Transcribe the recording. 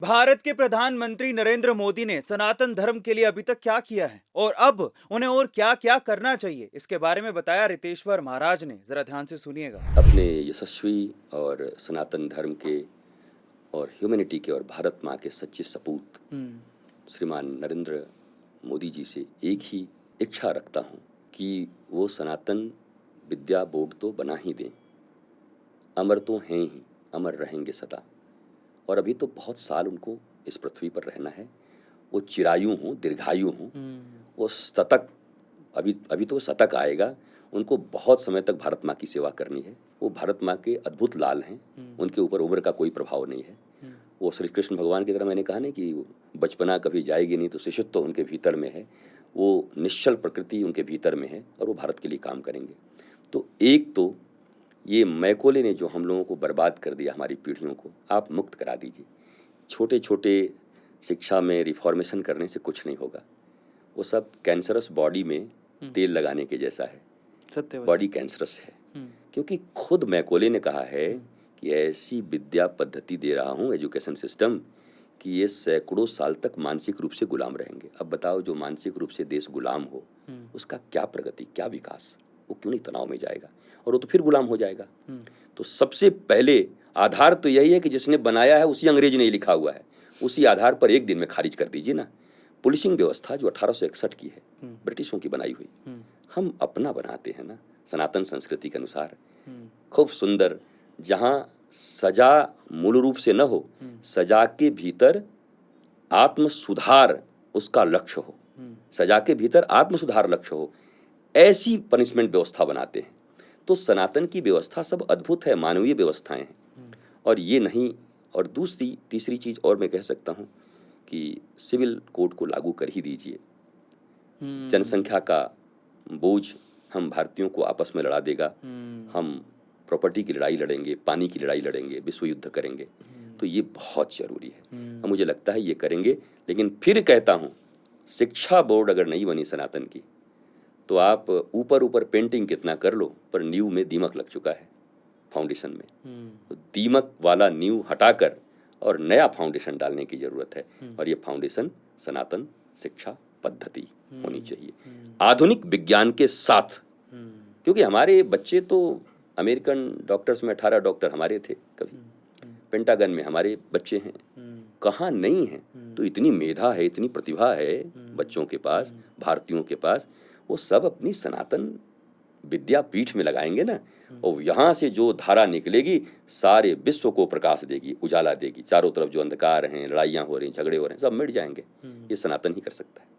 भारत के प्रधानमंत्री नरेंद्र मोदी ने सनातन धर्म के लिए अभी तक क्या किया है और अब उन्हें और क्या क्या करना चाहिए, इसके बारे में बताया रितेश्वर महाराज ने। जरा ध्यान से सुनिएगा। अपने यशस्वी और सनातन धर्म के और ह्यूमैनिटी के और भारत माँ के सच्चे सपूत श्रीमान नरेंद्र मोदी जी से एक ही इच्छा रखता हूँ कि वो सनातन विद्या बोर्ड तो बना ही दें। अमर तो हैं ही, अमर रहेंगे सदा। और अभी तो बहुत साल उनको इस पृथ्वी पर रहना है। वो चिरायु हों, दीर्घायु हों, वो शतक, अभी तो शतक आएगा। उनको बहुत समय तक भारत माँ की सेवा करनी है। वो भारत माँ के अद्भुत लाल हैं, उनके ऊपर उम्र का कोई प्रभाव नहीं है। वो श्री कृष्ण भगवान की तरह, मैंने कहा ना कि बचपना कभी जाएगी नहीं, तो शिशुत्व तो उनके भीतर में है। वो निश्चल प्रकृति उनके भीतर में है और वो भारत के लिए काम करेंगे। तो एक तो ये मैकोले ने जो हम लोगों को बर्बाद कर दिया, हमारी पीढ़ियों को, आप मुक्त करा दीजिए। छोटे छोटे शिक्षा में रिफॉर्मेशन करने से कुछ नहीं होगा। वो सब कैंसरस बॉडी में तेल लगाने के जैसा है। सत्य बॉडी कैंसरस है, क्योंकि खुद मैकोले ने कहा है कि ऐसी विद्या पद्धति दे रहा हूँ, एजुकेशन सिस्टम, कि ये सैकड़ों साल तक मानसिक रूप से गुलाम रहेंगे। अब बताओ, जो मानसिक रूप से देश गुलाम हो, उसका क्या प्रगति, क्या विकास? वो क्यों नहीं तनाव में जाएगा? और वो तो फिर गुलाम हो जाएगा। तो सबसे पहले आधार तो यही है कि जिसने बनाया है उसी अंग्रेज ने लिखा हुआ है, उसी आधार पर एक दिन में खारिज कर दीजिए ना। पुलिसिंग व्यवस्था जो 1861 की है, ब्रिटिशों की बनाई हुई, हम अपना बनाते हैं ना, सनातन संस्कृति के अनुसार। खूब सुंदर, जहाँ सजा मूल रूप से न हो, सजा के भीतर आत्म सुधार उसका लक्ष्य हो, सजा के भीतर आत्म सुधार लक्ष्य हो, ऐसी पनिशमेंट व्यवस्था बनाते हैं। तो सनातन की व्यवस्था सब अद्भुत है, मानवीय व्यवस्थाएं हैं। और ये नहीं, और दूसरी तीसरी चीज और मैं कह सकता हूँ कि सिविल कोड को लागू कर ही दीजिए। जनसंख्या का बोझ हम भारतीयों को आपस में लड़ा देगा। हम प्रॉपर्टी की लड़ाई लड़ेंगे, पानी की लड़ाई लड़ेंगे, विश्व युद्ध करेंगे। तो ये बहुत जरूरी है और मुझे लगता है ये करेंगे। लेकिन फिर कहता हूँ, शिक्षा बोर्ड अगर नहीं बनी सनातन की, तो आप ऊपर ऊपर पेंटिंग कितना कर लो, पर नींव में दीमक लग चुका है, फाउंडेशन में। तो दीमक वाला नींव हटाकर और नया फाउंडेशन डालने की जरूरत है। और ये फाउंडेशन सनातन शिक्षा पद्धति होनी चाहिए, आधुनिक विज्ञान के साथ। क्योंकि हमारे बच्चे तो अमेरिकन डॉक्टर्स में 18 डॉक्टर हमारे थे, कभी पेंटागन में हमारे बच्चे हैं, कहाँ नहीं है। तो इतनी मेधा है, इतनी प्रतिभा है बच्चों के पास, भारतीयों के पास। वो सब अपनी सनातन विद्यापीठ में लगाएंगे ना, और यहाँ से जो धारा निकलेगी सारे विश्व को प्रकाश देगी, उजाला देगी। चारों तरफ जो अंधकार हैं, लड़ाइयाँ हो रही, झगड़े हो रहे हैं, सब मिट जाएंगे। ये सनातन ही कर सकता है।